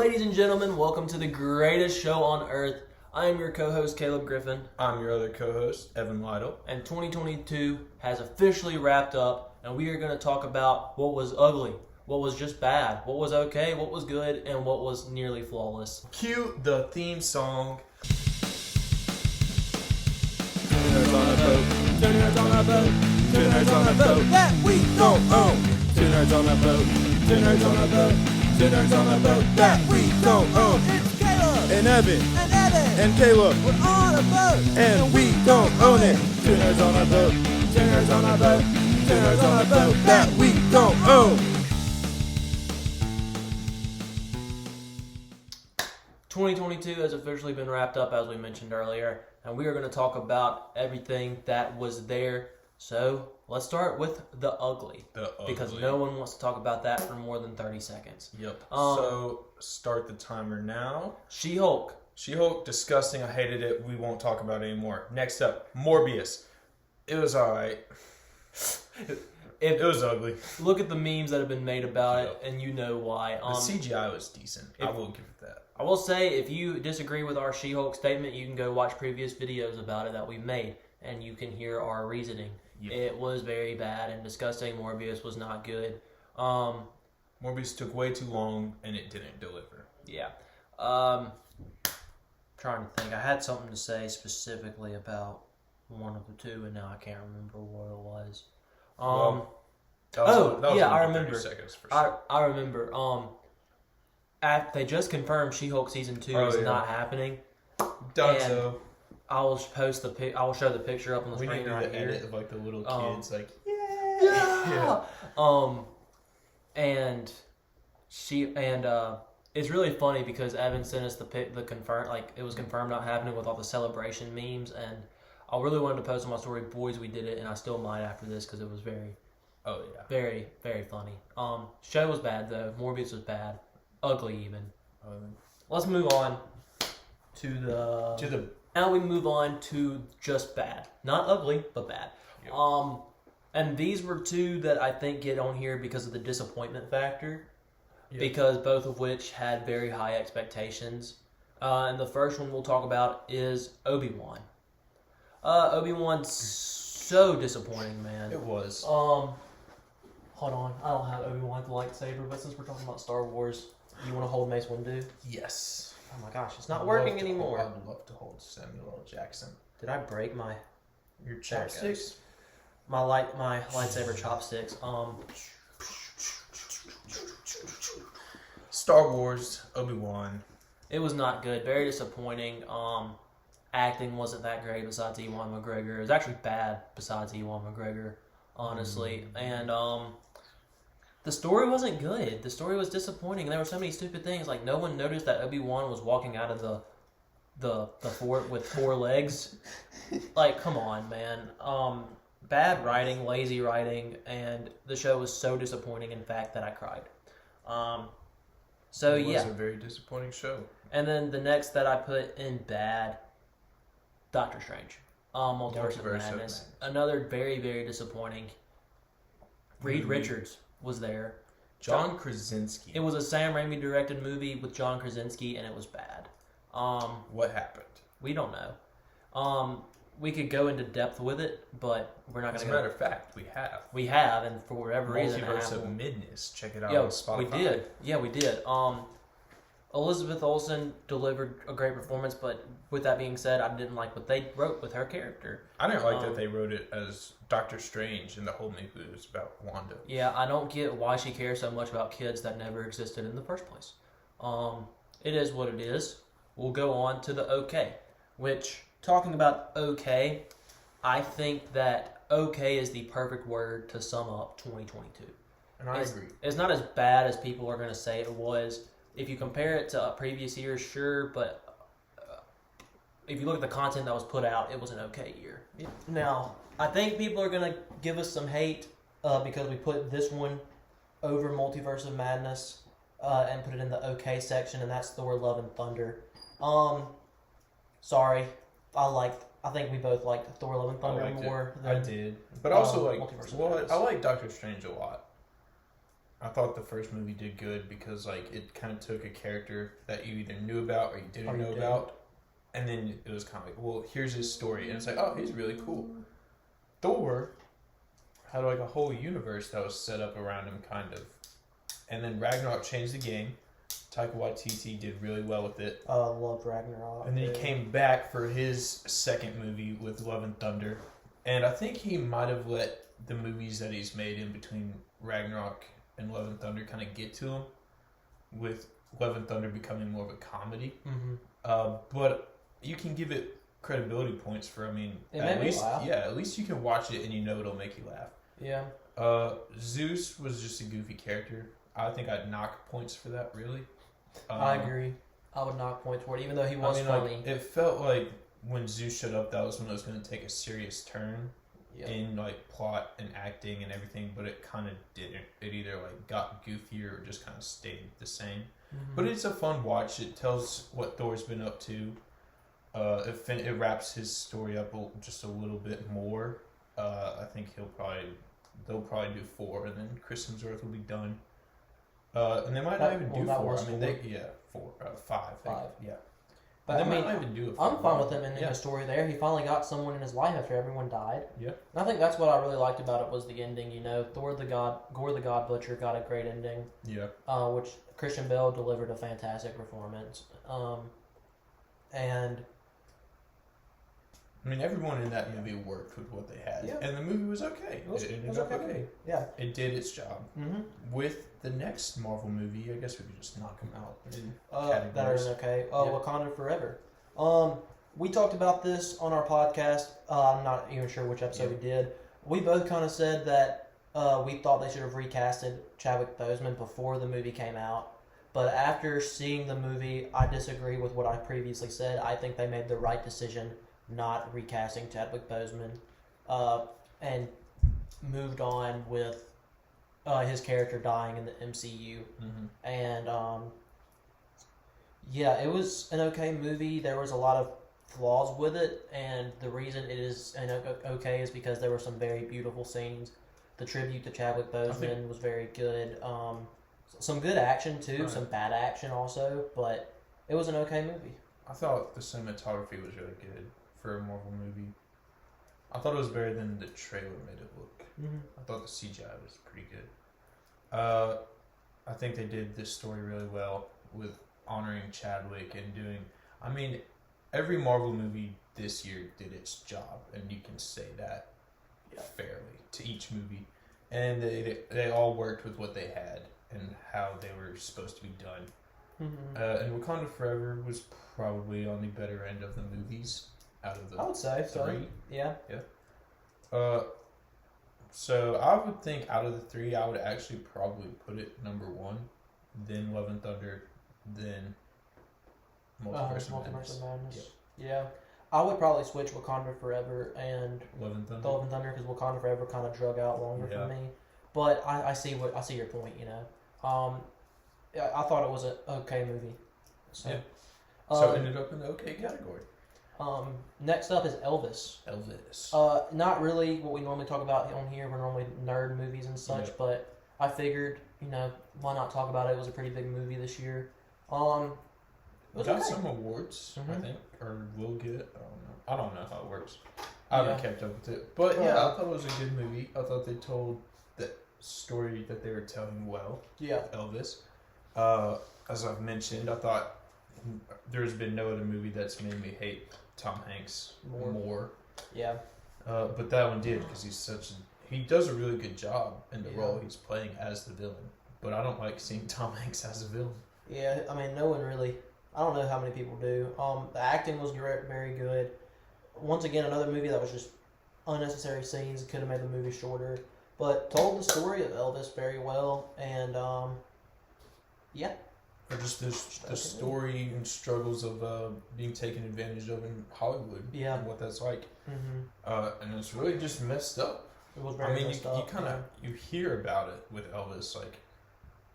Ladies and gentlemen, welcome to the greatest show on earth. I am your co-host, Caleb Griffin. I'm your other co-host, Evan Lytle. And 2022 has officially wrapped up, and we are going to talk about what was ugly, what was just bad, what was okay, what was good, and what was nearly flawless. Cue the theme song. Two nerds on a boat, two nerds on a boat, two nerds on a boat that we don't own. Two nerds on a boat, two nerds on a boat, two nerds on a boat that we don't own. It's Caleb and Evan and Caleb. We're on a boat and we don't own it. Two nerds on a boat, two nerds on a boat, two nerds on a boat that we don't own. 2022 has officially been wrapped up, as we mentioned earlier, and we are going to talk about everything that was there. So let's start with the ugly. Because no one wants to talk about that for more than 30 seconds. Yep. So start the timer now. She-Hulk. She-Hulk, disgusting. I hated it. We won't talk about it anymore. Next up, Morbius. It was alright. It was ugly. Look at the memes that have been made about it, and you know why. The CGI was decent. I will give it that. I will say, if you disagree with our She-Hulk statement, you can go watch previous videos about it that we've made, and you can hear our reasoning. Yep. It was very bad and disgusting. Morbius was not good. Morbius took way too long, and it didn't deliver. Yeah. Trying to think. I had something to say specifically about one of the two, and now I can't remember what it was. I remember. Seconds for sure. I remember. They just confirmed She-Hulk season 2 is not happening. Done so. I will post the I will show the picture up on the screen right here. We need to edit of like the little kids, like yeah. And it's really funny because Evan sent us the confirm, like it was confirmed not happening with all the celebration memes, and I really wanted to post on my story, boys, we did it, and I still might after this because it was very very funny. Show was bad though. Morbius was bad, ugly even. Let's move on to the. Now we move on to just bad. Not ugly, but bad. Yep. And these were two that I think get on here because of the disappointment factor. Yep. Because both of which had very high expectations. And the first one we'll talk about is Obi-Wan. Obi-Wan's so disappointing, man. It was. Hold on. I don't have Obi-Wan's lightsaber, but since we're talking about Star Wars, you want to hold Mace Windu? Yes. Oh my gosh, it's not working anymore. I'd love to hold Samuel L. Jackson. Did I break your chopsticks? My lightsaber chopsticks. Star Wars, Obi-Wan. It was not good. Very disappointing. Acting wasn't that great besides Ewan McGregor. It was actually bad besides Ewan McGregor, honestly. And the story wasn't good. The story was disappointing. There were so many stupid things. Like, no one noticed that Obi-Wan was walking out of the fort with 4 legs. Like, come on, man. Bad writing, lazy writing, and the show was so disappointing, in fact, that I cried. It was a very disappointing show. And then the next that I put in bad, Doctor Strange. Multiverse of Madness. Another very, very disappointing. Reed Richards was there. John Krasinski. It was a Sam Raimi directed movie with John Krasinski, and it was bad. What happened? We don't know. We could go into depth with it, but we're not going to go. As a matter of fact, we have. We have, and for whatever reason, Multiverse of Midness. Check it out on Spotify. We did. Yeah, we did. Elizabeth Olsen delivered a great performance, but with that being said, I didn't like what they wrote with her character. I didn't like that they wrote it as Doctor Strange, and the whole movie was about Wanda. Yeah, I don't get why she cares so much about kids that never existed in the first place. It is what it is. We'll go on to the okay, which, talking about okay, I think that okay is the perfect word to sum up 2022. And I agree. It's not as bad as people are going to say it was. If you compare it to previous years, sure, but if you look at the content that was put out, it was an okay year. Now, I think people are going to give us some hate because we put this one over Multiverse of Madness and put it in the okay section, and that's Thor: Love and Thunder. Sorry, I think we both liked Thor: Love and Thunder more. I did, but also Multiverse of I Madness. like Doctor Strange a lot. I thought the first movie did good because like it kind of took a character that you either knew about or you didn't know about, and then it was kind of like, well, here's his story, and it's like, oh, he's really cool. Thor had like a whole universe that was set up around him, kind of, and then Ragnarok changed the game. Taika Waititi did really well with it. Loved Ragnarok. And then he came back for his second movie with Love and Thunder. And I think he might have let the movies that he's made in between Ragnarok and Love and Thunder kind of get to him, with Love and Thunder becoming more of a comedy. Mm-hmm. But you can give it credibility points for, I mean, at least you can watch it and you know it'll make you laugh. Yeah. Zeus was just a goofy character. I think I'd knock points for that, really. I agree. I would knock points for it, even though he was funny. Like, it felt like when Zeus showed up, that was when it was going to take a serious turn in like plot and acting and everything, but it kind of didn't. It either like got goofier or just kind of stayed the same. Mm-hmm. But it's a fun watch. It tells what Thor's been up to. It wraps his story up just a little bit more. I think they'll probably do 4, and then Chris Hemsworth will be done. And they might not even do 4. I mean, 4, 5. 5. Yeah. But they I mean, might not even do it. I'm fine with him ending the story there. He finally got someone in his life after everyone died. Yeah. And I think that's what I really liked about it was the ending. You know, Gore the God Butcher got a great ending. Yeah. Which Christian Bale delivered a fantastic performance. And I mean, everyone in that movie worked with what they had, and the movie was okay. It was okay. Yeah, it did its job. Mm-hmm. With the next Marvel movie, I guess we could just knock them out. That is okay. Wakanda Forever. We talked about this on our podcast. I'm not even sure which episode we did. We both kind of said that we thought they should have recasted Chadwick Boseman before the movie came out. But after seeing the movie, I disagree with what I previously said. I think they made the right decision not recasting Chadwick Boseman, and moved on with his character dying in the MCU. Mm-hmm. And it was an okay movie. There was a lot of flaws with it, and the reason it is okay is because there were some very beautiful scenes. The tribute to Chadwick Boseman was very good. Some good action too, some bad action also, but it was an okay movie. I thought the cinematography was really good for a Marvel movie. I thought it was better than the trailer made it look. Mm-hmm. I thought the CGI was pretty good. I think they did this story really well with honoring Chadwick and doing... I mean, every Marvel movie this year did its job, and you can say that fairly to each movie. And they all worked with what they had and how they were supposed to be done. Mm-hmm. And Wakanda Forever was probably on the better end of the movies out of the I would say 3. so. Yeah. So I would think out of the 3, I would actually probably put it number 1, then Love and Thunder, then Multiverse of Madness. Yeah. I would probably switch Wakanda Forever and Love and Thunder. Love and Thunder because Wakanda Forever kind of drug out longer for me. But I see your point. You know, I thought it was an okay movie. So it ended up in the okay category. Next up is Elvis. Not really what we normally talk about on here. We're normally nerd movies and such, but I figured, why not talk about it? It was a pretty big movie this year. It got some awards, I think, or will get. I don't know how it works. I haven't kept up with it, but I thought it was a good movie. I thought they told the story that they were telling well. Yeah, Elvis. As I've mentioned, I thought there's been no other movie that's made me hate Tom Hanks more. Yeah. But that one did because he does a really good job in the role he's playing as the villain. But I don't like seeing Tom Hanks as a villain. Yeah, I mean, no one really. I don't know how many people do. The acting was very good. Once again, another movie that was just unnecessary scenes. Could have made the movie shorter, but told the story of Elvis very well. And or just the story and struggles of being taken advantage of in Hollywood. Yeah, and what that's like. Mm-hmm. And it's really just messed up. It was very messed up. You hear about it with Elvis, like,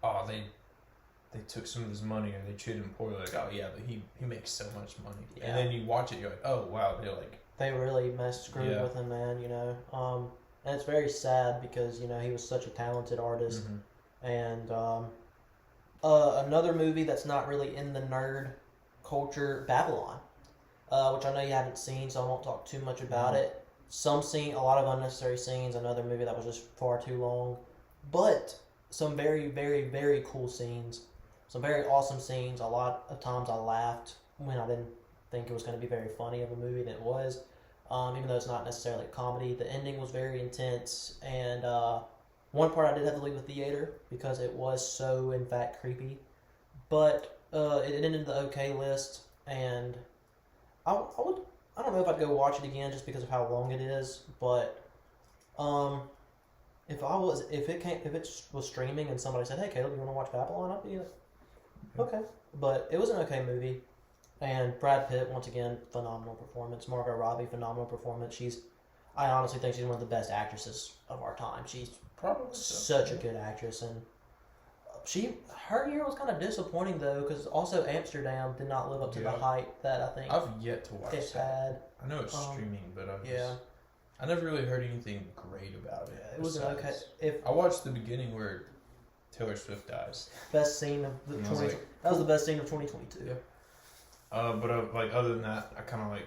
oh, they took some of his money or they treated him poorly. Like, oh yeah, but he makes so much money. Yeah. And then you watch it, you're like, oh wow, they really screwed with him, man. And it's very sad because he was such a talented artist, And another movie that's not really in the nerd culture, Babylon, which I know you haven't seen, so I won't talk too much about it. A lot of unnecessary scenes. Another movie that was just far too long, but some very, very, very cool scenes. Some very awesome scenes. A lot of times I laughed when I didn't think it was going to be very funny of a movie, and it was. Even though it's not necessarily a comedy, the ending was very intense, and one part I did have to leave the theater because it was so, in fact, creepy. It ended in the okay list, and I don't know if I'd go watch it again just because of how long it is, but if it was streaming and somebody said, "Hey, Caleb, you want to watch Babylon?" I'd be like, okay. But it was an okay movie, and Brad Pitt, once again, phenomenal performance. Margot Robbie, phenomenal performance. I honestly think she's one of the best actresses of our time. She's Probably such a good actress, and her year was kind of disappointing though, because also Amsterdam did not live up to the hype that I think I've yet to watch it that. had. I know it's streaming, but Yeah. I never really heard anything great about it. It was an okay. I watched the beginning where Taylor Swift dies. Best scene of the And I was 20. like, That was the best scene of 2022. Yeah. But like other than that, I kind of like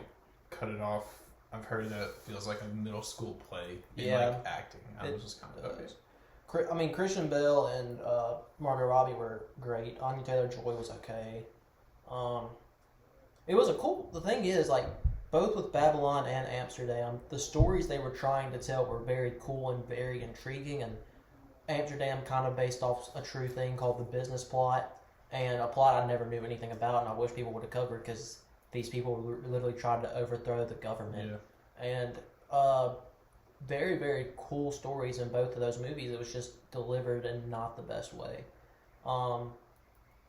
cut it off. I've heard that it feels like a middle school play in like acting. I was just kind of okay. I mean, Christian Bale and Margot Robbie were great. Anya Taylor-Joy was okay. It was the thing is, like, both with Babylon and Amsterdam, the stories they were trying to tell were very cool and very intriguing, and Amsterdam kind of based off a true thing called the business plot, and a plot I never knew anything about, and I wish people would have covered, because these people literally tried to overthrow the government. Yeah. And very, very cool stories in both of those movies. It was just delivered in not the best way.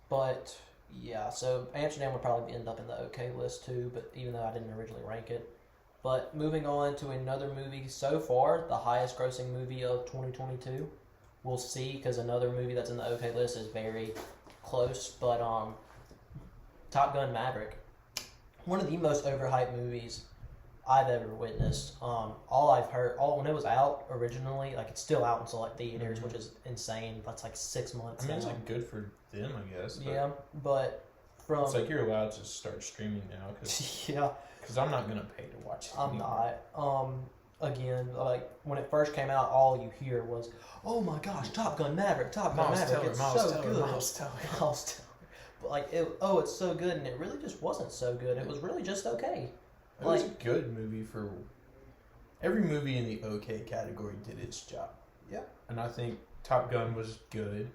But yeah, so Amsterdam would probably end up in the okay list too, but even though I didn't originally rank it. But moving on to another movie, so far the highest grossing movie of 2022. We'll see, because another movie that's in the okay list is very close, but Top Gun Maverick, one of the most overhyped movies I've ever witnessed. When it was out originally, like, it's still out in select theaters, which is insane. That's like 6 months. I mean, it's now. like good for them, I guess. Yeah, but from it's like you're allowed to start streaming now, because I'm not gonna pay to watch it. I'm anymore. not. Again, like, when it first came out, all you hear was, "Oh my gosh, Top Gun Maverick, Top Gun Maverick, it's so good." Miles Teller. But like, it's so good, and it really just wasn't so good. It was really just okay. It was a good movie for every movie in the okay category did its job. Yeah. And I think Top Gun was good.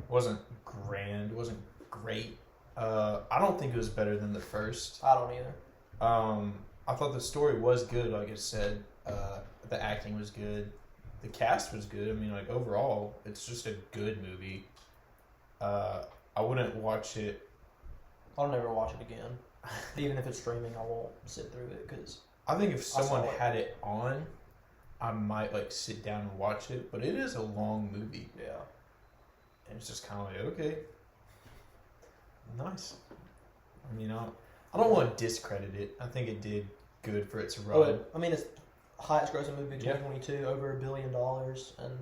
Wasn't grand. Wasn't great. I don't think it was better than the first. I don't either. I thought the story was good. Like I said, the acting was good. The cast was good. I mean, like, overall, it's just a good movie. I wouldn't watch it. I'll never watch it again. Even if it's streaming, I won't sit through it, because I think if someone had it on, I might like sit down and watch it. But it is a long movie. yeah. And it's just kind of like, okay, nice. I mean, I don't want to discredit it. I think it did good for its run. I mean, it's highest grossing movie of 2022, over $1 billion, and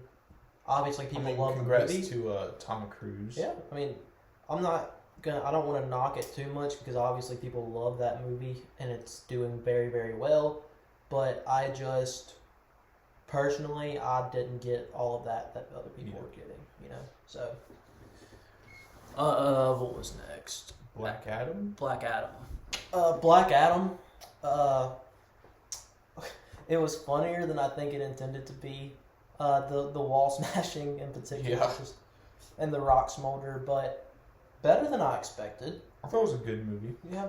obviously people love the movie. Congrats to Tom Cruise. Yeah, I mean, I don't want to knock it too much, because obviously people love that movie and it's doing very, very well. But I just personally, I didn't get all of that other people were getting, So, what was next? Black Adam. Black Adam. Black Adam. It was funnier than I think it intended to be. The wall smashing in particular, and the rock smolder, but better than I expected. I thought it was a good movie. Yeah.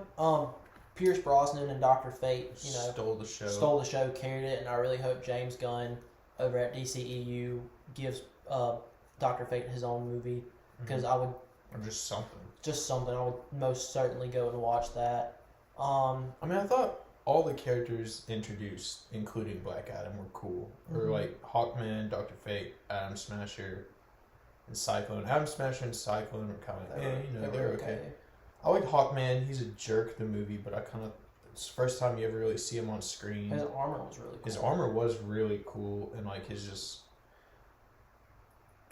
Pierce Brosnan and Dr. Fate, stole the show. Carried it, and I really hope James Gunn over at DCEU gives Dr. Fate his own movie, because I would. Or just something. Just something. I would most certainly go and watch that. I mean, I thought all the characters introduced, including Black Adam, were cool. Or like Hawkman, Dr. Fate, Atom Smasher, and Cyclone. Atom Smasher and Cyclone were kind of they're okay. I like Hawkman. He's a jerk in the movie, but it's the first time you ever really see him on screen. His armor was really cool. His armor was really cool, and like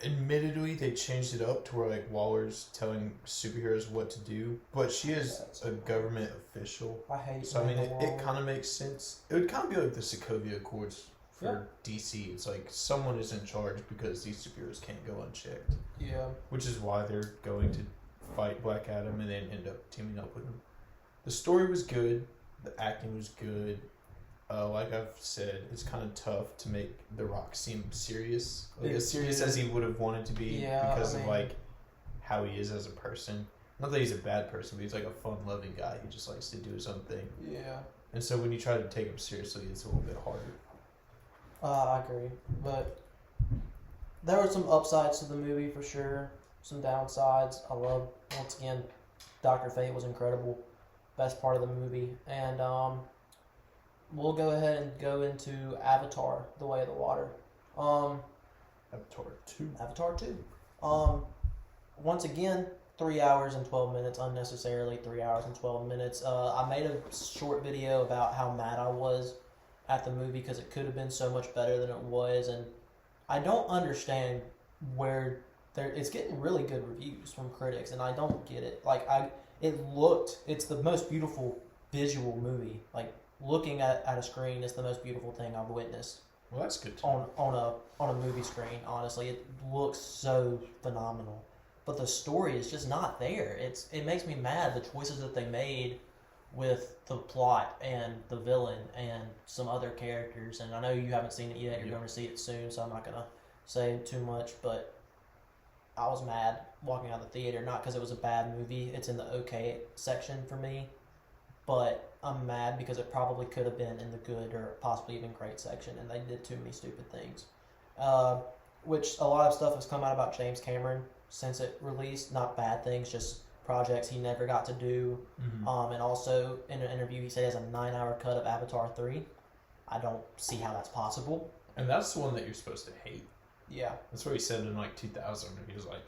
admittedly, they changed it up to where like Waller's telling superheroes what to do, but she is a government official. I hate. So I mean, Amanda it Waller. kind of makes sense. It would kind of be like the Sokovia Accords for DC. It's like someone is in charge because these superheroes can't go unchecked. Yeah. Which is why they're going to fight Black Adam and then end up teaming up with him. The story was good. The acting was good. Like I've said, it's kind of tough to make The Rock seem serious. Like, as serious as he would have wanted to be because of like how he is as a person. Not that he's a bad person, but he's like a fun-loving guy. He just likes to do his own thing. Yeah. And so when you try to take him seriously, it's a little bit harder. I agree, but there were some upsides to the movie for sure. Some downsides. I love, once again, Dr. Fate was incredible. Best part of the movie. And we'll go ahead and go into Avatar: The Way of the Water. Avatar 2. Avatar 2. Once again, 3 hours and 12 minutes, unnecessarily 3 hours and 12 minutes. I made a short video about how mad I was at the movie because it could have been so much better than it was, and I don't understand where it's getting really good reviews from critics, and I don't get it. Like it's the most beautiful visual movie. Like looking at a screen is the most beautiful thing I've witnessed. Well, that's good. On a movie screen, honestly, it looks so phenomenal, but the story is just not there. It makes me mad, the choices that they made with the plot and the villain and some other characters. And I know you haven't seen it yet. You're going to see it soon, so I'm not gonna say too much. But I was mad walking out of the theater, not because it was a bad movie. It's in the okay section for me, but I'm mad because it probably could have been in the good or possibly even great section, and they did too many stupid things. Which a lot of stuff has come out about James Cameron since it released. Not bad things, just projects he never got to do. Mm-hmm. And also in an interview he said he has a 9-hour cut of Avatar 3. I don't see how that's possible. And that's the one that you're supposed to hate. Yeah. That's what he said in like 2000. He was like,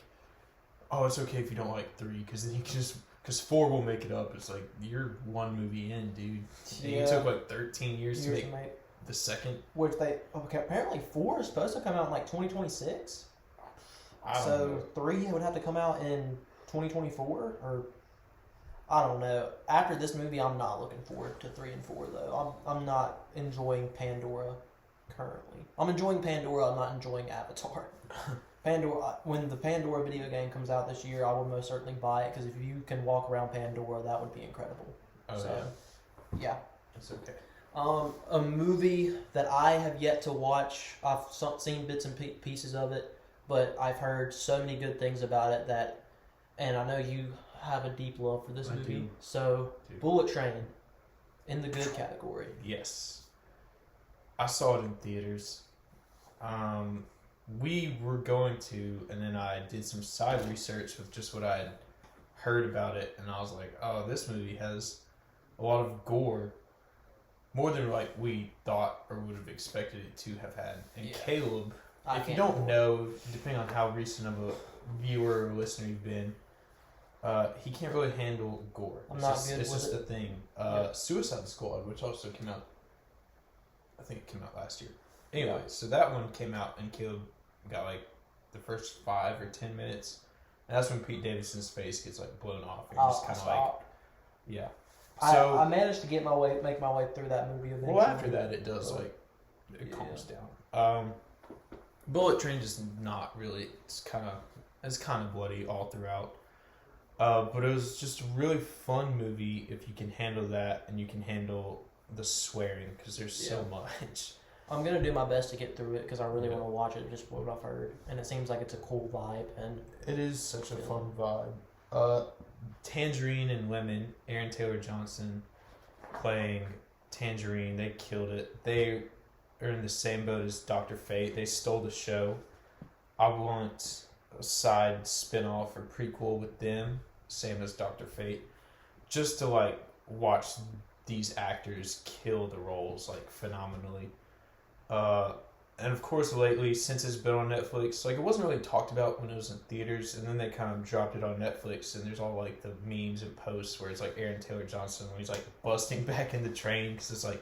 "Oh, it's okay if you don't like 3, because then you can just because 4 will make it up." It's like you're one movie in, dude. Yeah. It took like 13 years to make the second. Which apparently 4 is supposed to come out in like 2026. So 3 would have to come out in 2024, or I don't know. After this movie, I'm not looking forward to 3 and 4 though. I'm not enjoying Pandora currently. I'm enjoying Pandora. I'm not enjoying Avatar. Pandora. When the Pandora video game comes out this year, I will most certainly buy it because if you can walk around Pandora, that would be incredible. Oh yeah. It's okay. A movie that I have yet to watch. I've seen bits and pieces of it, but I've heard so many good things about it and I know you have a deep love for this movie. Do. So, Bullet Train, in the good category. Yes. I saw it in theaters. We were going to, and then I did some side research with just what I had heard about it, and I was like, oh, this movie has a lot of gore. More than like we thought or would have expected it to have had. And Caleb, if you don't know, depending on how recent of a viewer or listener you've been, he can't really handle gore. It's just the thing. Suicide Squad, which also came out, I think it came out last year. Anyway, so that one came out and Caleb got like the first 5 or 10 minutes. And that's when Pete Davidson's face gets like blown off. And just kind of like, yeah. So I managed to make my way through that movie eventually. Well, after that, it does it calms down. Bullet Train is not really. It's kind of bloody all throughout. But it was just a really fun movie if you can handle that and you can handle the swearing because there's so much. I'm gonna do my best to get through it because I really want to watch it. Just what I've heard, and it seems like it's a cool vibe, and it is such a fun vibe. Tangerine and Lemon, Aaron Taylor Johnson playing Tangerine, they killed it. They are in the same boat as Dr. Fate. They stole the show. I want a side spin-off or prequel with them, same as Dr. Fate, just to like watch these actors kill the roles like phenomenally. And of course lately, since it's been on Netflix, like it wasn't really talked about when it was in theaters, and then they kind of dropped it on Netflix, and there's all like the memes and posts where it's like Aaron Taylor Johnson when he's like busting back in the train because it's like,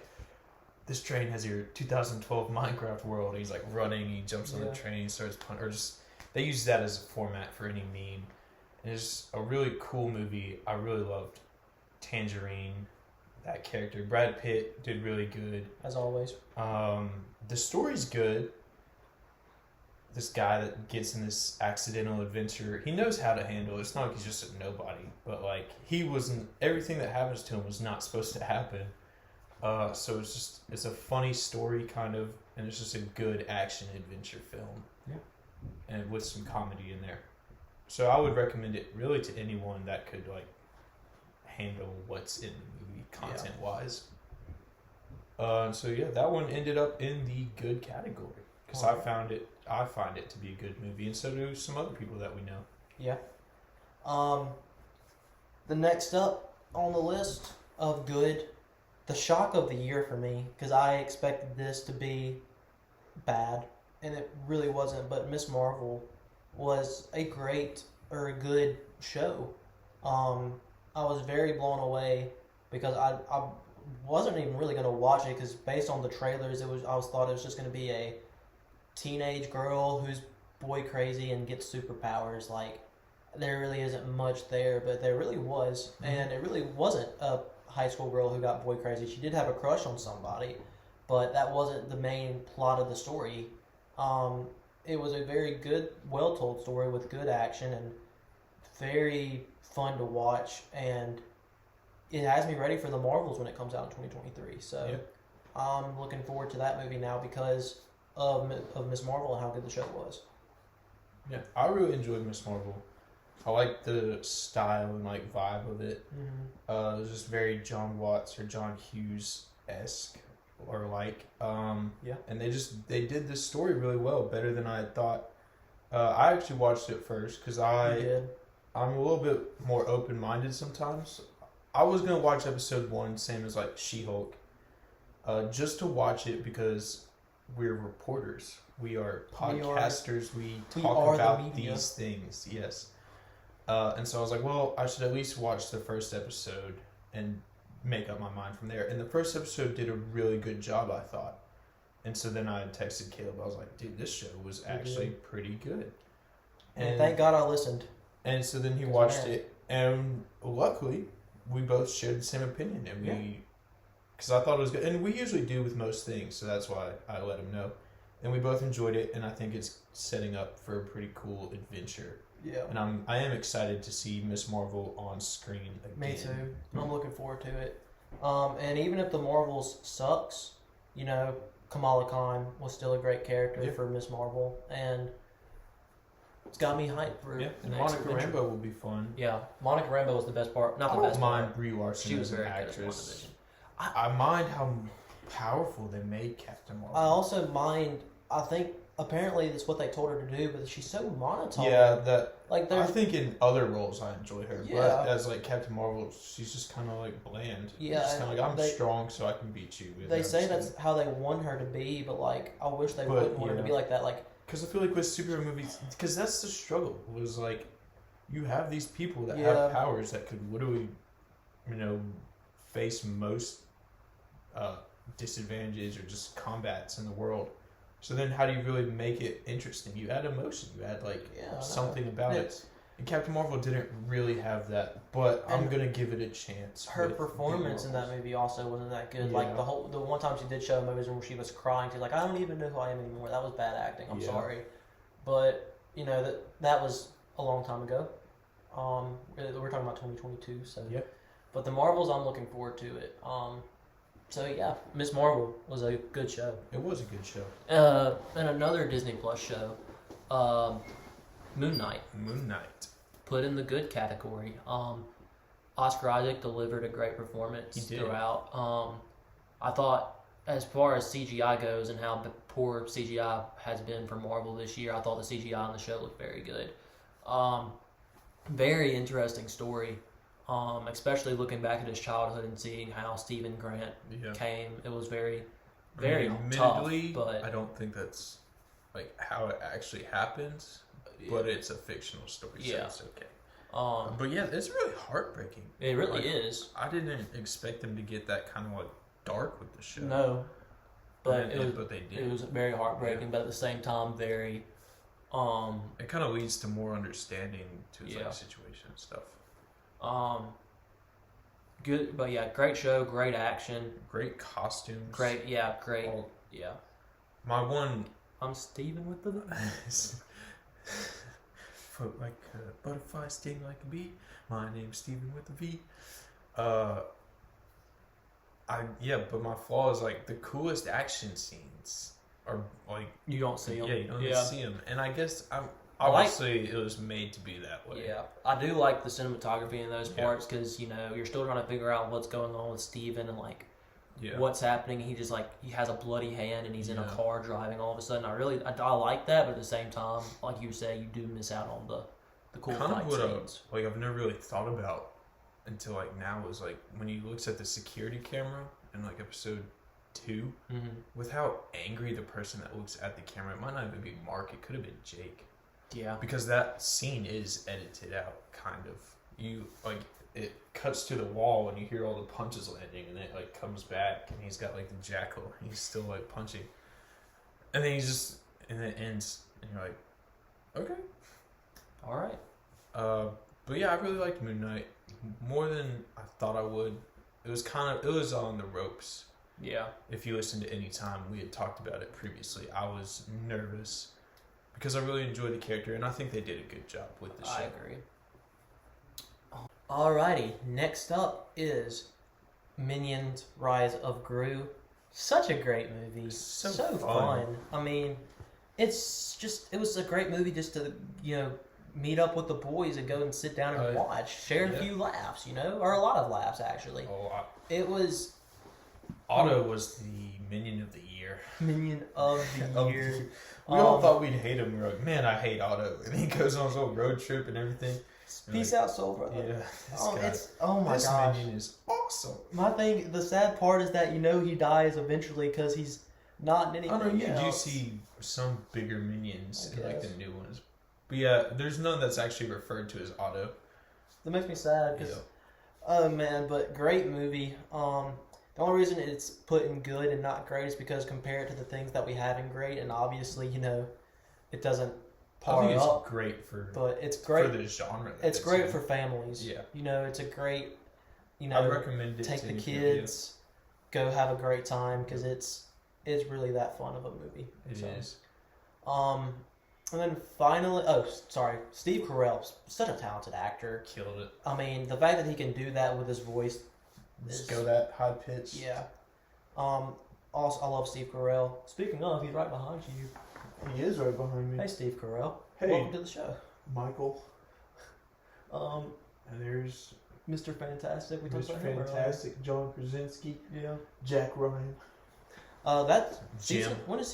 this train has your 2012 Minecraft world, and he's like running, he jumps on the train, starts punching, or just they use that as a format for any meme. And it's a really cool movie. I really loved Tangerine, that character. Brad Pitt did really good. As always. The story's good. This guy that gets in this accidental adventure, he knows how to handle it. It's not like he's just a nobody, but like he wasn't. Everything that happens to him was not supposed to happen. So it's a funny story kind of, and it's just a good action adventure film. Yeah. And with some comedy in there. So I would recommend it really to anyone that could like handle what's in the movie content wise. So yeah, that one ended up in the good category because I find it to be a good movie, and so do some other people that we know. Yeah. The next up on the list of good, the shock of the year for me, because I expected this to be bad, and it really wasn't. But Miss Marvel was a good show. I was very blown away because I wasn't even really going to watch it because based on the trailers, I thought it was just going to be a teenage girl who's boy crazy and gets superpowers. Like, there really isn't much there, but there really was. And it really wasn't a high school girl who got boy crazy. She did have a crush on somebody, but that wasn't the main plot of the story. It was a very good, well-told story with good action and very fun to watch, and it has me ready for the Marvels when it comes out in 2023. So Yeah. I'm looking forward to that movie now because of Miss Marvel and how good the show was. Yeah, I really enjoyed Miss Marvel. I like the style and like vibe of it. Mm-hmm. It was just very John Watts or John Hughes-esque or like. Yeah. And they did this story really well, better than I had thought. I actually watched it first because You did. I'm a little bit more open-minded sometimes. I was going to watch episode 1, same as like She-Hulk, just to watch it because we're reporters. We are podcasters. We talk about these things. Yes. And so I was like, well, I should at least watch the first episode and make up my mind from there. And the first episode did a really good job, I thought. And so then I texted Caleb. I was like, dude, this show was actually pretty good. And thank God I listened. And so then he watched it, and luckily, we both shared the same opinion, and because I thought it was good, and we usually do with most things, so that's why I let him know, and we both enjoyed it, and I think it's setting up for a pretty cool adventure. Yeah. And I am excited to see Miss Marvel on screen again. Me too. I'm looking forward to it. And even if the Marvels sucks, Kamala Khan was still a great character for Miss Marvel, and it's got me hyped for and the next Monica adventure. Rambeau will be fun. Yeah, Monica Rambeau was the best part. Not the I best don't mind part. Brie Larson She was as an very good as actress. WandaVision. I mind how powerful they made Captain Marvel. I also mind. I think apparently that's what they told her to do, but she's so monotone. Yeah, like I there's. think in other roles I enjoy her, Yeah. but as like Captain Marvel, she's just kind of like bland. Yeah, just kind of like they- strong, so I can beat you. They say that's how they want her to be, but like I wish they But, wouldn't want her to yeah. be like that. Like because I feel like with superhero movies, because that's the struggle. Was like you have these people that Yeah. have powers that could literally, face most disadvantages or just combats in the world. So then, how do you really make it interesting? You add emotion. You add like I know. something about it. It's- And Captain Marvel didn't really have that, but I'm And gonna give it a chance. her with performance the in that Marvels. movie also wasn't that good. Yeah. Like the one time she did show movies where she was crying, she's like, I don't even know who I am anymore. That was bad acting. I'm Yeah. sorry, but that was a long time ago. We're talking about 2022, so Yep. But the Marvels, I'm looking forward to it. So yeah, Miss Marvel was a good show. It was a good show. And another Disney Plus show, Moon Knight, Moon Knight. put in the good category. Oscar Isaac delivered a great performance He did. throughout. I thought, as far as CGI goes and how poor CGI has been for Marvel this year, I thought the CGI on the show looked very good. Very interesting story, especially looking back at his childhood and seeing how Stephen Grant Yeah. came. It was very tough, admittedly, but I don't think that's like how it actually happens. But it's a fictional story, so Yeah. it's okay. um, But yeah, it's really heartbreaking. it really Like, is. I didn't expect them to get that kind of like dark with the show. No, but but they did. it was very heartbreaking, but at the same time very It kind of leads to more understanding to his Yeah. like, situation and stuff. Good, but yeah, great show, great action, Great costumes. great, All- yeah. My one I'm Steven with the. float like a butterfly, sting like a bee. My name's Steven with a V. But my flaw is like the coolest action scenes are like You don't see them. you don't Yeah. see them, and I guess I like- obviously it was made to be that way. Yeah, I do like the cinematography in those Yeah. parts because you're still trying to figure out what's going on with Steven and like Yeah. what's happening. He just he has a bloody hand and he's in a Yeah. car driving. All of a sudden, I like that, but at the same time, like you say, you do miss out on the cool Kind fight of what scenes. like I've never really thought about until like now is like when he looks at the security camera in like episode 2 Mm-hmm. with how angry the person that looks at the camera, it might not even be Mark, it could have been Jake. Yeah, Because that scene is edited out, kind of. You like it cuts to the wall and you hear all the punches landing, and it like comes back, and he's got like the jackal, and he's still like punching, and then and it ends, and you're like, okay. all right. But yeah, I really liked Moon Knight more than I thought I would. It was on the ropes. Yeah, If you listened to any time we had talked about it previously, I was nervous because I really enjoyed the character, and I think they did a good job with the show. I agree. Alrighty, next up is Minions: Rise of Gru. Such a great movie. So fun. fun. I mean, it was a great movie just to, meet up with the boys and go and sit down and watch, share a yeah. few laughs, or a lot of laughs actually. Oh, It was Otto was the minion of the year. Minion of the Of Year. We all thought we'd hate him. We were like, man, I hate Otto. And he goes on his whole road trip and everything. Peace out, soul brother. Yeah. This My this gosh. minion is awesome. The sad part is that he dies eventually because he's not in anything I know you do else. see some bigger minions I in like the guess. new ones. But yeah, there's none that's actually referred to as Otto. That makes me sad because, oh man, but great movie. The only reason it's put in good and not great is because compared to the things that we have in great, and obviously, it doesn't I par think it's up, great for but it's great. the genre. that It's great in. for families. Yeah. It's a great, I recommend it. take to the anybody. kids, go have a great time because it's really that fun of a movie. It is. And then finally, Steve Carell, such a talented actor. Killed it. I mean, the fact that he can do that with his voice. Just go that high pitch. Yeah. Also, I love Steve Carell. Speaking of, he's right behind you. He is right behind me. Hey, Steve Carell. Hey. Welcome to the show. Michael. Um, And there's Mr. Fantastic. We talked Mr. about him earlier. Fantastic, John Krasinski, Yeah. Jack Ryan. That Jim. season. When is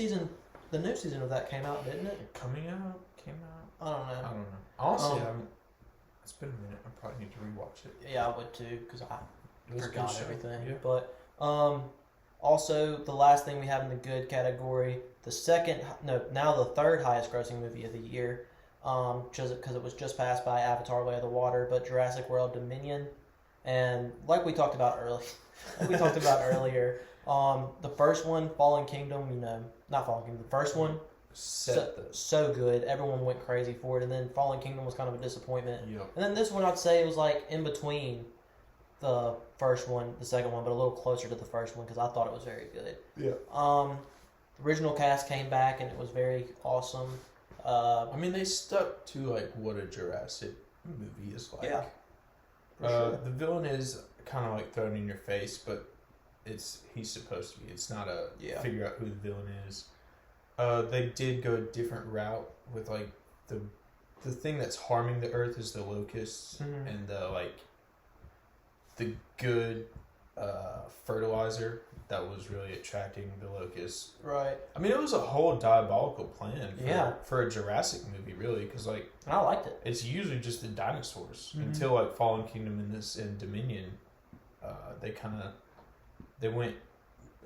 the new season of that came out, didn't it? Came out. I don't I know. don't know. Honestly, Um, I haven't. It's been a minute. I probably need to rewatch it. Yeah, I would too because I It was a forgot good show. everything. Yeah. But also the last thing we have in the good category, now the third highest grossing movie of the year, because it was just passed by Avatar: Way of the Water, but Jurassic World Dominion, and like we talked about earlier, the first one, Fallen Kingdom, not Fallen Kingdom, the first one. So good. Everyone went crazy for it, and then Fallen Kingdom was kind of a disappointment. Yep. And then this one, I'd say it was like in between the first one, the second one, but a little closer to the first one because I thought it was very good. Yeah. The original cast came back and it was very awesome. I mean, they stuck to like what a Jurassic movie is like. Yeah. For sure. The villain is kind of like thrown in your face, but he's supposed to be. It's not a figure out who the villain is. They did go a different route with like the thing that's harming the Earth is the locusts, Mhm. and the good fertilizer that was really attracting the locusts. Right. I mean, it was a whole diabolical plan Yeah. for a Jurassic movie, really, because like And I liked it. it's usually just the dinosaurs Mhm. until like Fallen Kingdom and Dominion. They went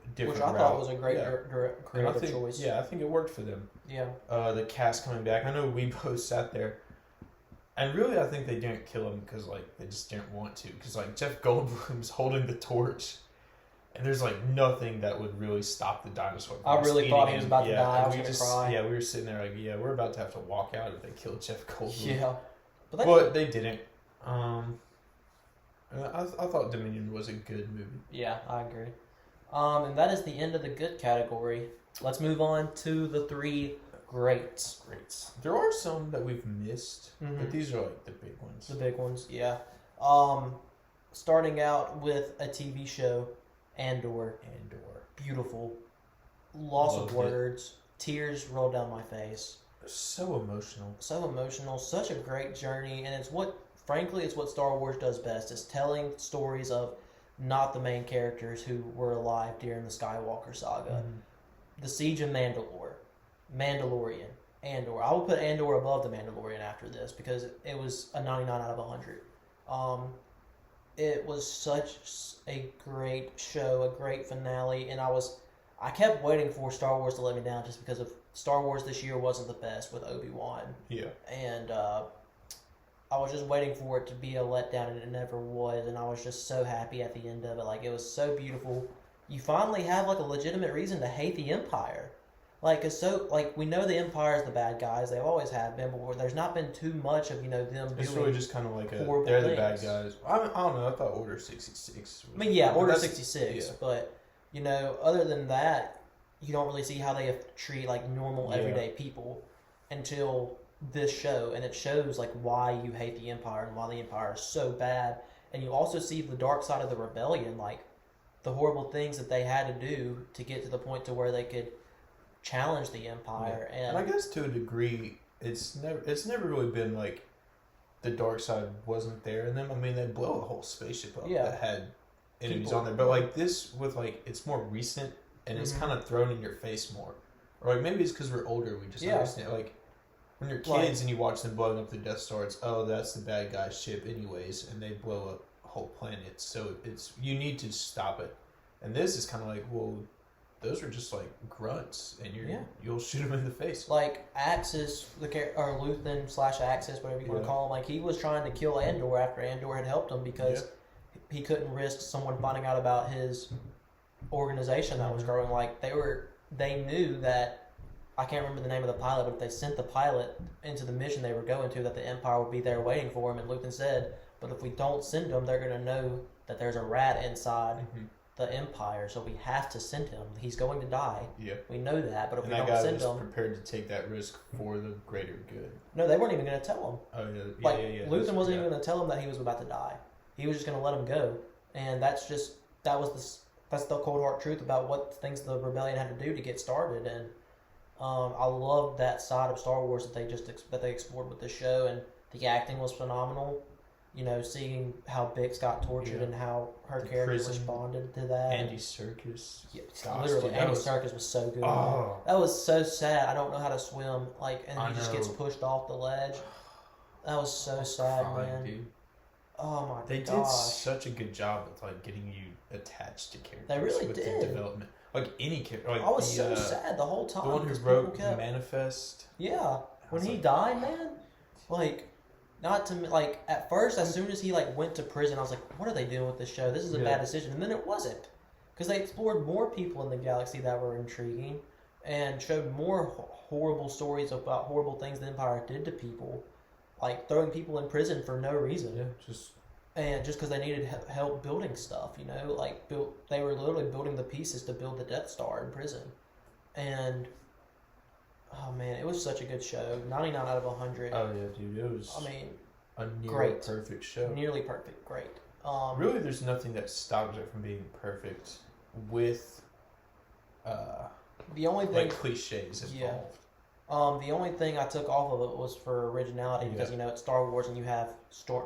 a different Which I route. thought was a great Yeah. And I creative think, choice. Yeah, I think it worked for them. Yeah. The cast coming back. I know we both sat there, and really, I think they didn't kill him because like they just didn't want to. Because like Jeff Goldblum's holding the torch, And there's like nothing that would really stop the dinosaur. I from really eating thought he was him. about to die. I and was we gonna cry. Yeah, we were sitting there like, yeah, we're about to have to walk out if they kill Jeff Goldblum. Yeah, But they didn't. I thought Dominion was a good movie. Yeah, I agree. And that is the end of the good category. Let's move on to the 3 greats. Great. There are some that we've missed, Mhm. but these are like the big ones. The big ones, yeah. Starting out with a TV show, Andor. Beautiful. Loss of Loved it. words. Tears rolled down my face. So emotional. So emotional. Such a great journey. And frankly, it's what Star Wars does best. Is telling stories of not the main characters who were alive during the Skywalker saga. The Siege of Mandalore. Mandalorian. Andor. I will put Andor above the Mandalorian after this because it was a 99 out of 100. It was such a great show, a great finale, and I kept waiting for Star Wars to let me down just because of Star Wars this year wasn't the best with Obi-Wan. Yeah. And I was just waiting for it to be a letdown, and it never was, and I was just so happy at the end of it. Like, it was so beautiful. You finally have, like, a legitimate reason to hate the Empire. Like, we know the Empire is the bad guys. They always have been, but there's not been too much of, them It's doing... really just kind of like horrible they're the bad things. guys. I don't know. I thought Order 66 was... I mean, yeah, Order That's- 66, yeah. but, other than that, you don't really see how they treat, like, normal, Yeah. everyday people until this show, and it shows, like, why you hate the Empire and why the Empire is so bad, and you also see the dark side of the rebellion, like, the horrible things that they had to do to get to the point to where they could challenge the Empire, And I guess to a degree, it's never really been like the dark side wasn't there in them. I mean, they blow a whole spaceship up Yeah. that had enemies People. on there, but like this with like it's more recent and it's Mhm. kind of thrown in your face more. Or like maybe it's because we're older, we just Yeah. understand. Like when you're kids Like- and you watch them blowing up the Death Star, it's that's the bad guy's ship anyways, and they blow up a whole planet. So it's you need to stop it. And this is kind of like, well, those are just like grunts, and you'll shoot them in the face. like Axis, or Luthen/Axis, whatever you want to Yeah. call him, like he was trying to kill Andor after Andor had helped him because he couldn't risk someone finding out about his organization that was Mhm. growing. Like they knew that I can't remember the name of the pilot, but if they sent the pilot into the mission they were going to, that the Empire would be there waiting for him. And Luthen said, "But if we don't send him, they're going to know that there's a rat inside Mhm. the Empire, so we have to send him. He's going to die. Yeah. We know that, but if And we that don't guy send was him, prepared to take that risk for the greater good. no, they weren't even going to tell him. Oh yeah, Like yeah. Luthen wasn't even going to tell him that he was about to die. He was just going to let him go, and that's the cold hard truth about what things the rebellion had to do to get started. And I love that side of Star Wars that they explored with the show, and the acting was phenomenal. Seeing how Bix got tortured Yeah. and how her The character prison. responded to that. Andy Serkis. Yeah, Gosh, literally, dude, that Andy was- Serkis was so good. Oh. That was so sad. I don't know how to swim, and I he just gets know. pushed off the ledge. That was so sad, Fine, man. dude. Oh my They did gosh. such a good job with like getting you attached to characters. They really with did. The development, like any character. Like I was the, so sad the whole time. The one who 'cause wrote people kept- Manifest. Yeah, when was he like- died, man, not to like at first, as soon as he went to prison, I was like, what are they doing with this show? This is a Yeah. bad decision. And then it wasn't, because they explored more people in the galaxy that were intriguing, and showed more horrible stories about horrible things the Empire did to people, like throwing people in prison for no reason. Yeah, just And just because they needed help building stuff, they were literally building the pieces to build the Death Star in prison. And, oh man, it was such a good show. 99 out of 100. oh yeah, dude, it was. I mean, a nearly great. perfect show. nearly perfect. Great. Really, there's nothing that stops it from being perfect with, The only thing, like cliches involved. the only thing I took off of it was for originality because Yeah. it's Star Wars and you have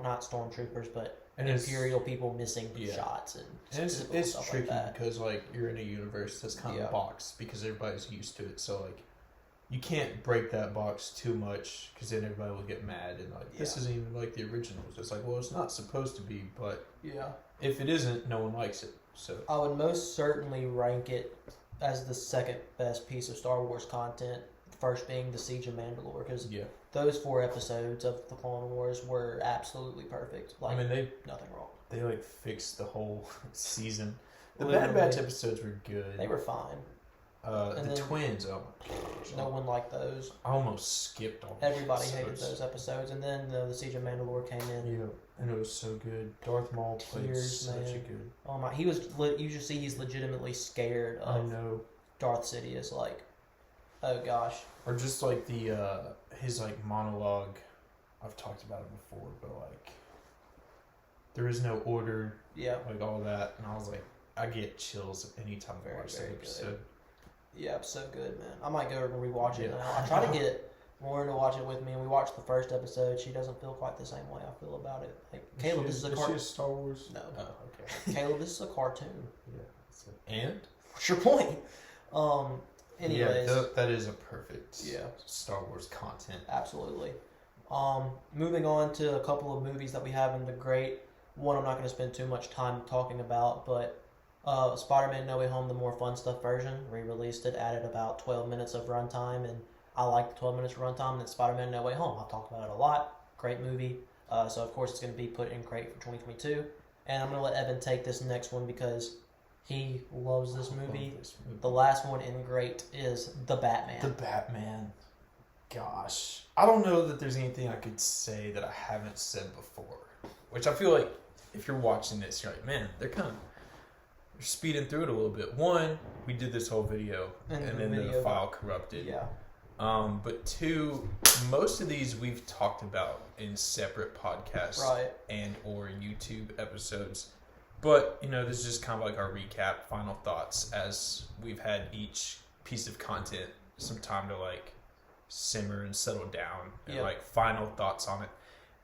not stormtroopers but And it's- Imperial people missing Yeah. shots and And typical it's stuff tricky like that. because like you're in a universe that's kind Yeah. of boxed because everybody's used to it. So like you can't break that box too much because then everybody will get mad and like this Yeah. isn't even like the originals. It's like, well, it's not supposed to be, but Yeah. if it isn't, no one likes it. So I would most certainly rank it as the second best piece of Star Wars content. First being the Siege of Mandalore, because yeah, those 4 episodes of the Clone Wars were absolutely perfect. Like I mean nothing wrong. they like fixed the whole season The Literally. Bad Batch episodes were good. They were fine. And the then- twins, oh my gosh. No one liked those. I almost skipped all the Everybody hated episodes. those episodes. And then the Siege of Mandalore came in. Yeah, and it was so good. Darth Maul played Tears, such a man. good. Oh my! He was. You just see he's legitimately scared I of know. Darth Sidious. Like, oh gosh. Or just like the his like monologue. I've talked about it before, but like there is no order, Yeah. like all that, and I was like, I get chills anytime I Very, watch that very good. episode. Yeah, so good, man. I might go and rewatch it Yeah. now. I try to get Lauren to watch it with me, and we watched the first episode. She doesn't feel quite the same way I feel about it. Like, Caleb, this is a she a cartoon. Star Wars? No. Oh, okay. Caleb, this is a cartoon. Yeah. And What's your point? Anyways, yeah, that is a perfect Yeah. Star Wars content. absolutely. Moving on to a couple of movies that we have in the great. One I'm not going to spend too much time talking about, but Spider-Man No Way Home, the more fun stuff version, re-released it, added about 12 minutes of runtime, and I like the 12 minutes of runtime, and it's Spider-Man No Way Home. I've talked about it a lot. Great movie. So, of course, it's going to be put in crate for 2022. And I'm going to let Evan take this next one because he loves this movie. Love this movie. The last one in great is The Batman. The Batman. Gosh. I don't know that there's anything I could say that I haven't said before. Which I feel like if you're watching this, you're like, man, they're speeding through it a little bit. One, we did this whole video And and the then video- the file corrupted. Yeah. But two, most of these we've talked about in separate podcasts Right. and or YouTube episodes. But, this is just kind of like our recap, final thoughts as we've had each piece of content some time to like simmer and settle down and Yep. like final thoughts on it.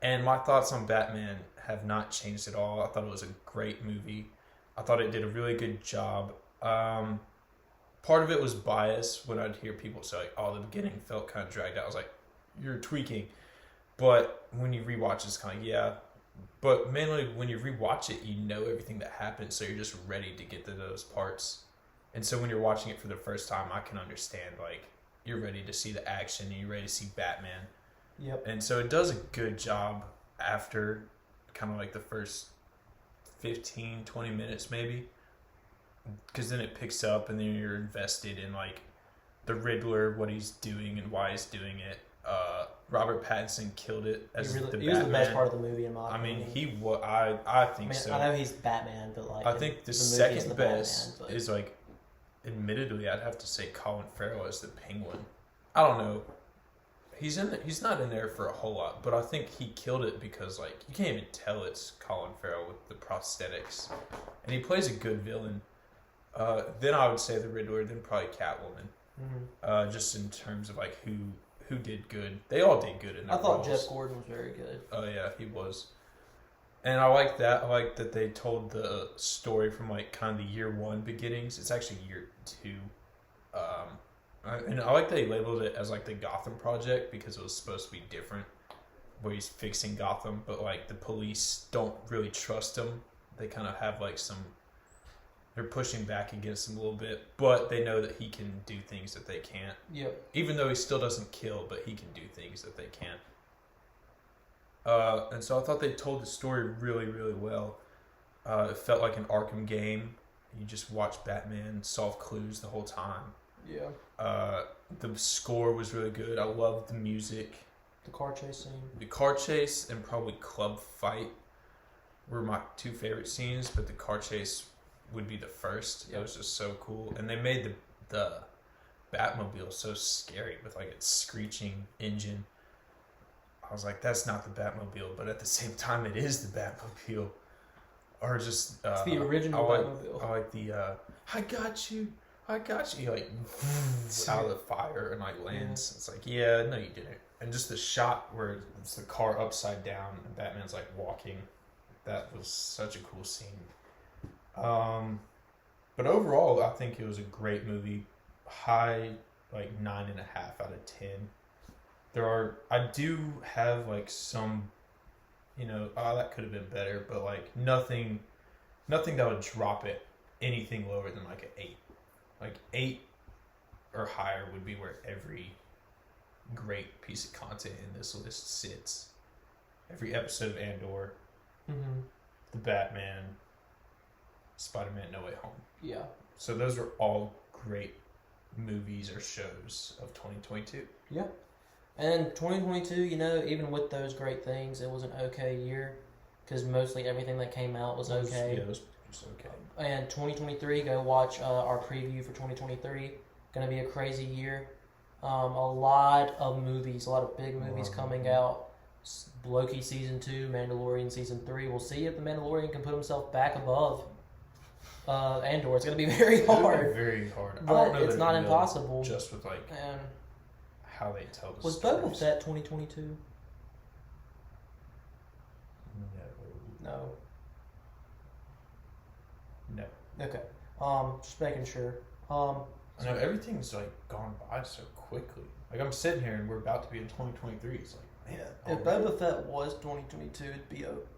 And my thoughts on Batman have not changed at all. I thought it was a great movie. I thought it did a really good job. Part of it was bias when I'd hear people say, like, oh, the beginning felt kind of dragged out. I was like, you're tweaking. But when you rewatch, it's kind of, yeah. But mainly when you rewatch it, you know everything that happened, so you're just ready to get to those parts. And so when you're watching it for the first time, I can understand, like, you're ready to see the action, and you're ready to see Batman. Yep. And so it does a good job after kind of like the first 15, 20 minutes maybe. Because then it picks up and then you're invested in like the Riddler, what he's doing and why he's doing it. Robert Pattinson killed it as He the was Batman. the best part of the movie in my I mean, opinion. I think so. I know he's Batman, but like I think the movie second is the best Batman, but- is like, admittedly, I'd have to say Colin Farrell as the Penguin. I don't know. He's not in there for a whole lot, but I think he killed it because like you can't even tell it's Colin Farrell with the prosthetics, and he plays a good villain. Then I would say the Riddler, then probably Catwoman. Mhm. Just in terms of like who did good. They all did good in their I thought roles. Jeff Gordon was very good. Oh yeah, he was. And I like that. I like that they told the story from like kind of the year one beginnings. It's actually year two. And I like that he labeled it as like the Gotham Project because it was supposed to be different, where he's fixing Gotham, but like the police don't really trust him. They kind of have like they're pushing back against him a little bit, but they know that he can do things that they can't. Yep. Even though he still doesn't kill, but he can do things that they can't. And so I thought they told the story really, really well. It felt like an Arkham game. You just watch Batman solve clues the whole time. Yeah. The score was really good. I loved the music. The car chase scene. The car chase and probably club fight were my two favorite scenes, but the car chase would be the first. Yep. It was just so cool. And they made the Batmobile so scary with like its screeching engine. I was like, that's not the Batmobile, but at the same time, it is the Batmobile. Or just It's the original Batmobile. I like the I got you. He like out of the fire and like lands. It's like, yeah, no, you didn't. And just the shot where it's the car upside down and Batman's like walking. That was such a cool scene. But overall, I think it was a great movie. High, like 9.5 out of 10. I do have like some, that could have been better, but like nothing that would drop it anything lower than like an 8. Like 8 or higher would be where every great piece of content in this list sits. Every episode of Andor, Mm-hmm. the Batman, Spider-Man No Way Home. Yeah. So those are all great movies or shows of 2022. Yeah. And 2022, you know, even with those great things, it was an okay year because mostly everything that came out was okay. Yeah, it was just okay. And 2023, go watch our preview for 2023. Going to be a crazy year. A lot of movies, a lot of big movies coming out. Loki season 2, Mandalorian season 3. We'll see if the Mandalorian can put himself back above Andor. It's going to be very hard. Very hard. I But don't know it's that not it will, impossible. just with like And how they tell the was stories. Boba Fett 2022? No. No. No. Okay. Just making sure. I know everything's like gone by so quickly. Like I'm sitting here and we're about to be in 2023. It's like, man. If Boba Fett was 2022,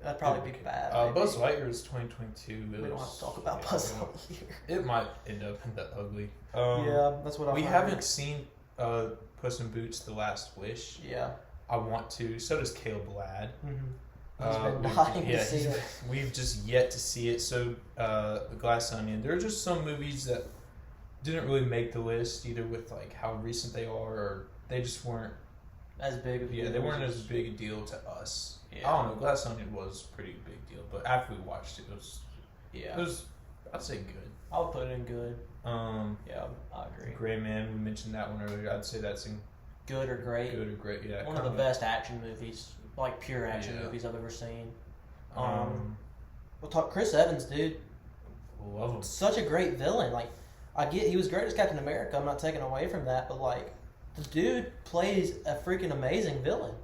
that'd probably be bad. maybe. Buzz Lightyear is 2022. We don't have to talk about Buzz Lightyear. It might end up in the ugly. Yeah, that's what I. We haven't seen Puss in Boots: The Last Wish. Yeah. I want to. So does Caleb Ladd. Mm-hmm. He's been We've- dying to see he's- it. We've just yet to see it. So, The Glass Onion. There are just some movies that didn't really make the list, either with like how recent they are, or they just weren't. As big of Yeah, they weren't as big a deal to us. Yeah. I don't know. Glass Onion was a pretty big deal, but after we watched it, Yeah. it was I'd say good. I'll put it in good. Yeah, I agree. Gray Man. We mentioned that one earlier. I'd say that's in Good or great. good or great. Yeah, One of the best action movies, like pure action Yeah. movies I've ever seen. We'll talk Chris Evans, dude. love him. Such a great villain. Like, I get he was great as Captain America. I'm not taking away from that, but like, the dude plays a freaking amazing villain.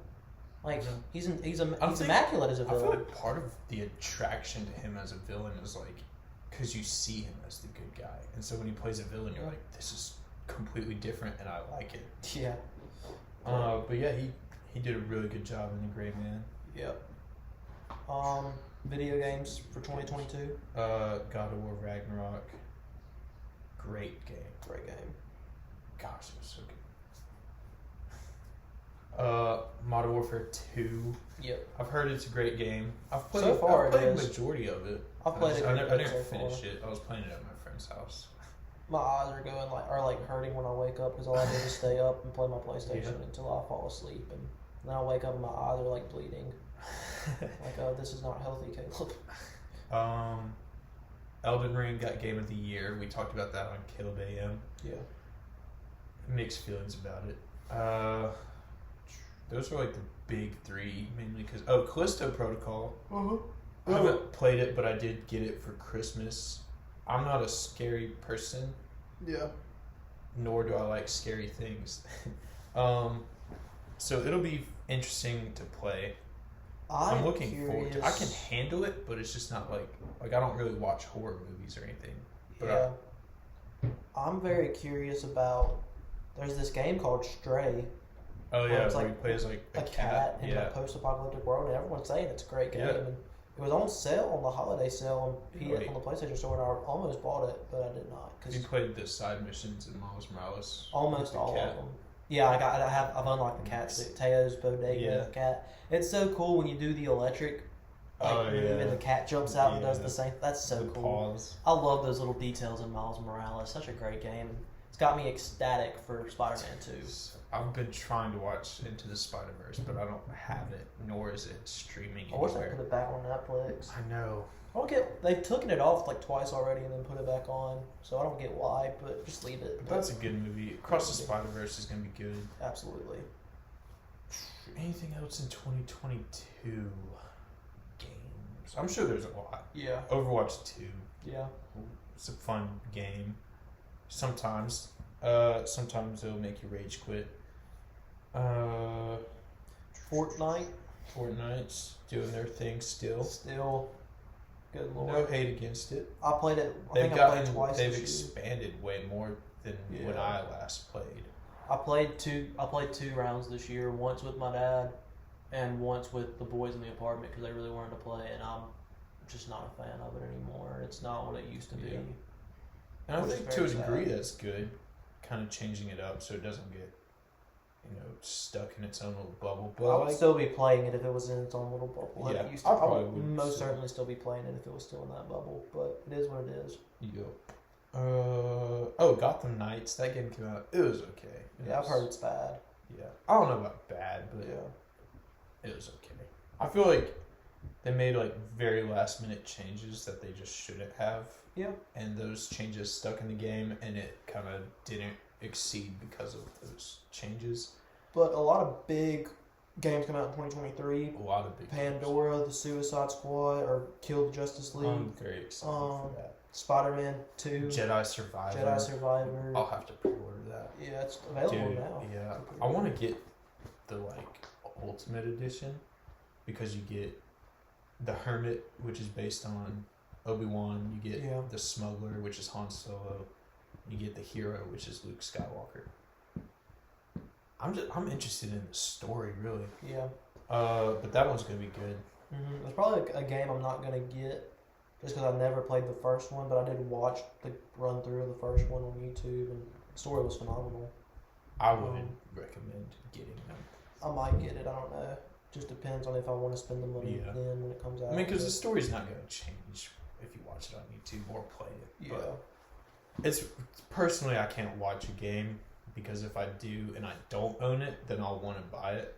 Like, he's immaculate as a I feel villain. like part of the attraction to him as a villain is like because you see him as the good guy, and so when he plays a villain, you're like, this is completely different, and I like it. Yeah. But yeah, he did a really good job in The Gray Man. Yep. Video games for 2022. God of War Ragnarok. Great game. Great game. Gosh, it was so good. Modern Warfare 2. Yep. I've heard it's a great game. I've played So far I've played it the is. majority of it. I've played it. I good didn't so far. finish it. I was playing it at my friend's house. My eyes are going like hurting when I wake up because all I do is stay up and play my PlayStation Yeah. until I fall asleep, and then I wake up and my eyes are like bleeding. Like, oh, this is not healthy, Caleb. Elden Ring got Game of the Year. We talked about that on Caleb AM. Yeah. Mixed feelings about it. Those are like the big three mainly because Callisto Protocol. I haven't played it, but I did get it for Christmas. I'm not a scary person, Yeah. nor do I like scary things. So it'll be interesting to play. I'm looking forward to it. I can handle it, but it's just not like I don't really watch horror movies or anything. But Yeah. I'm very curious about. There's this game called Stray, oh Well, yeah, it's where like he plays like a cat in Yeah. a post-apocalyptic world, and everyone's saying it's a great game. Yeah. And it was on sale on the holiday sale on Wait. on the PlayStation Store, and I almost bought it, but I did not You because played the side missions in Miles Morales. almost with the all cat. of them. Yeah, I've unlocked the cat suit, Teo's bodega Yeah. cat. It's so cool when you do the electric move and the cat jumps out and does Yeah. the same. That's so The cool. paws. I love those little details in Miles Morales. Such a great game. It's got me ecstatic for Spider-Man 2. I've been trying to watch Into the Spider-Verse, but I don't have it, nor is it streaming I wish they anywhere. put it back on Netflix. I know. I don't get. They've taken it off like twice already and then put it back on. So I don't get why, but just leave it. But that's a good movie. Across the Spider-Verse is going to be good. Absolutely. Anything else in 2022? Games. I'm sure there's a lot. Yeah. Overwatch 2. Yeah. It's a fun game. Sometimes. Sometimes it'll make you rage quit. Fortnite Fortnite's doing their thing still. still. Good lord. No hate against it. I played it. I They've think I played gotten, twice. they've this year. expanded way more than when Yeah. I last played. I played two rounds this year. Once with my dad, and once with the boys in the apartment because they really wanted to play, and I'm just not a fan of it anymore. It's not what it used to be. Yeah. And I Which is think to very a degree sad. that's good. Kind of changing it up so it doesn't get stuck in its own little bubble. I But would still be playing it if it was in its own little bubble. Yeah, Like it used to. I I probably would would most still. certainly still be playing it if it was still in that bubble. But it is what it is. Gotham Knights. That game came out. It was okay. I've heard it's bad. Yeah, I don't know about bad, but Yeah. it was okay. I feel like they made like very last minute changes that they just shouldn't have. Yeah. And those changes stuck in the game, and it kind of didn't exceed because of those changes. But a lot of big games come out in 2023. A lot of big Pandora, The Suicide Squad, or Kill the Justice games. League, I'm very excited for that. Spider-Man 2, Jedi Survivor. Jedi Survivor. I'll have to pre-order that. Yeah, it's available Dude, now. yeah. I want to get the Ultimate Edition because you get the Hermit, which is based on Obi-Wan. You get Yeah. the Smuggler, which is Han Solo. You get the Hero, which is Luke Skywalker. I'm interested in the story, really. Yeah. But that one's gonna be good. There's probably a game I'm not gonna get just because I never played the first one, but I did watch the run through of the first one on YouTube, and the story was phenomenal. I would recommend getting them. I might get it. I don't know. Just depends on if I want to spend the money Yeah. then when it comes out. I mean, because the but- story's not gonna change if you watch it on YouTube or play it. yeah. But it's personally, I can't watch a game because if I do and I don't own it, then I'll want to buy it,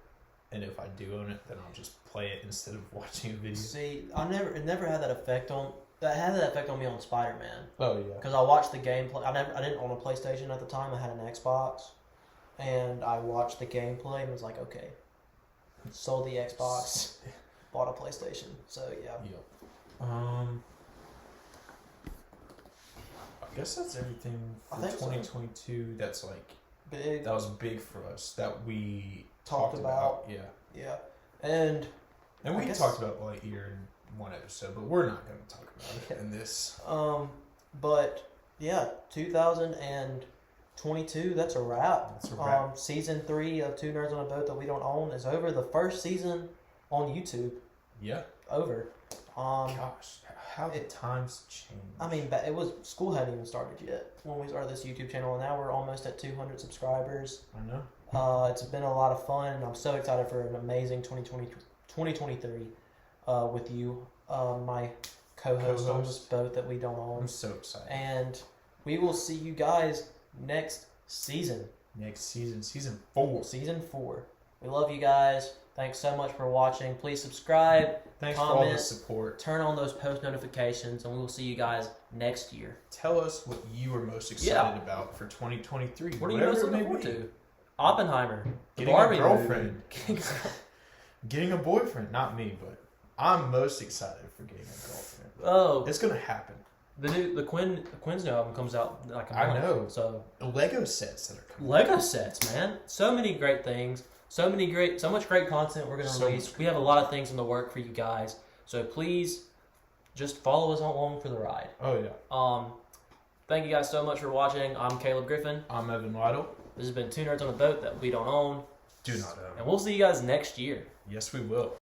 and if I do own it, then I'll just play it instead of watching a video. See, it never had that effect on. That had that effect on me on Spider-Man Oh yeah. because I watched the gameplay. I didn't own a PlayStation at the time. I had an Xbox, and I watched the gameplay and was like, okay, sold the Xbox, bought a PlayStation. So yeah. Yep. I guess that's everything I for think so. 2022. That's Big that was big for us that we Talked about. Yeah. yeah, and And I we guess- talked about Lightyear in one episode, but we're not going to talk about it in this. but yeah, 2022. That's a wrap. That's a wrap. Season 3 of Two Nerds on a Boat That We Don't Own is over. The first season on YouTube Yeah. over. Gosh, how the it- times change. I mean, it was school hadn't even started yet when we started this YouTube channel, and now we're almost at 200 subscribers. I know. It's been a lot of fun, and I'm so excited for an amazing 2023 with you, my co-host on this Co-host. boat that we don't own. I'm so excited. And we will see you guys next season, Next season, season 4. season 4. We love you guys. Thanks so much for watching. Please subscribe, Thanks for all the comment. support. turn on those post notifications, and we will see you guys next year. Tell us what you are most excited about for 2023. What are you whatever most it looking may forward be. to? Oppenheimer. The Getting Barbie a girlfriend. movie. Getting a boyfriend. Not me, but I'm most excited for getting a girlfriend. Oh, It's going to happen. The Quinn's new album comes out like a I month. know. So The Lego sets that are coming. Lego sets, man. So many great things. So much great content we're gonna So release. much We have a lot of things in the work for you guys. So please, just follow us along for the ride. Oh, yeah. Thank you guys so much for watching. I'm Caleb Griffin. I'm Evan Lytle. This has been Two Nerds on a Boat That We Don't Own, Do not own. and we'll see you guys next year. Yes, we will.